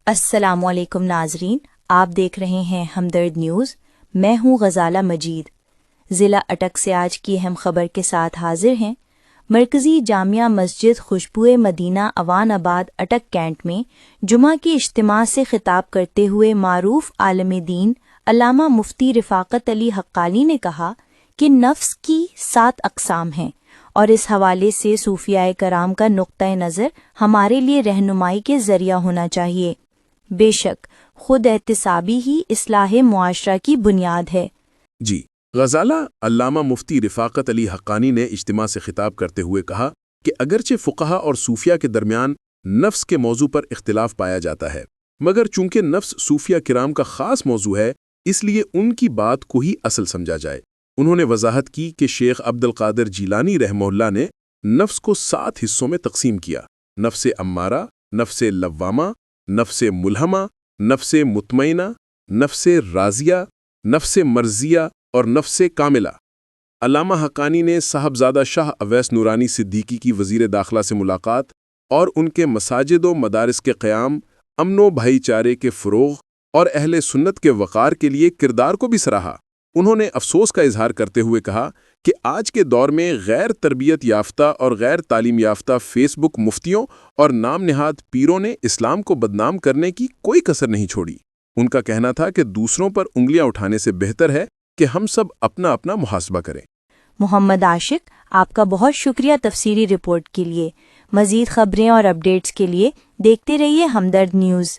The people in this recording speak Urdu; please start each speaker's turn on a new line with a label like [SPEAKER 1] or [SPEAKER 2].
[SPEAKER 1] السلام علیکم ناظرین، آپ دیکھ رہے ہیں ہمدرد نیوز۔ میں ہوں غزالہ مجید۔ ضلع اٹک سے آج کی اہم خبر کے ساتھ حاضر ہیں۔ مرکزی جامعہ مسجد خوشبوئے مدینہ اوان آباد اٹک کینٹ میں جمعہ کی اجتماع سے خطاب کرتے ہوئے معروف عالم دین علامہ مفتی رفاقت علی حقانی نے کہا کہ نفس کی 7 اقسام ہیں اور اس حوالے سے صوفیاء کرام کا نقطۂ نظر ہمارے لیے رہنمائی کے ذریعہ ہونا چاہیے۔ بے شک خود احتسابی ہی اصلاح معاشرہ کی بنیاد ہے۔
[SPEAKER 2] جی، غزالہ علامہ مفتی رفاقت علی حقانی نے اجتماع سے خطاب کرتے ہوئے کہا کہ اگرچہ فقہا اور صوفیہ کے درمیان نفس کے موضوع پر اختلاف پایا جاتا ہے، مگر چونکہ نفس صوفیہ کرام کا خاص موضوع ہے، اس لیے ان کی بات کو ہی اصل سمجھا جائے۔ انہوں نے وضاحت کی کہ شیخ عبد القادر جیلانی رحمہ اللہ نے نفس کو 7 حصوں میں تقسیم کیا: نفس امارہ، نفس لوامہ، نفس ملہمہ، نفس مطمئنہ، نفس راضیہ، نفس مرضیہ اور نفس کاملہ۔ علامہ حقانی نے صاحبزادہ شاہ اویس نورانی صدیقی کی وزیر داخلہ سے ملاقات اور ان کے مساجد و مدارس کے قیام، امن و بھائی چارے کے فروغ اور اہل سنت کے وقار کے لیے کردار کو بھی سراہا۔ انہوں نے افسوس کا اظہار کرتے ہوئے کہا کہ آج کے دور میں غیر تربیت یافتہ اور غیر تعلیم یافتہ فیس بک مفتیوں اور نام نہاد پیروں نے اسلام کو بدنام کرنے کی کوئی کسر نہیں چھوڑی۔ ان کا کہنا تھا کہ دوسروں پر انگلیاں اٹھانے سے بہتر ہے کہ ہم سب اپنا اپنا محاسبہ کریں۔
[SPEAKER 1] محمد عاشق، آپ کا بہت شکریہ تفصیلی رپورٹ کے لیے۔ مزید خبریں اور اپڈیٹس کے لیے دیکھتے رہیے ہمدرد نیوز۔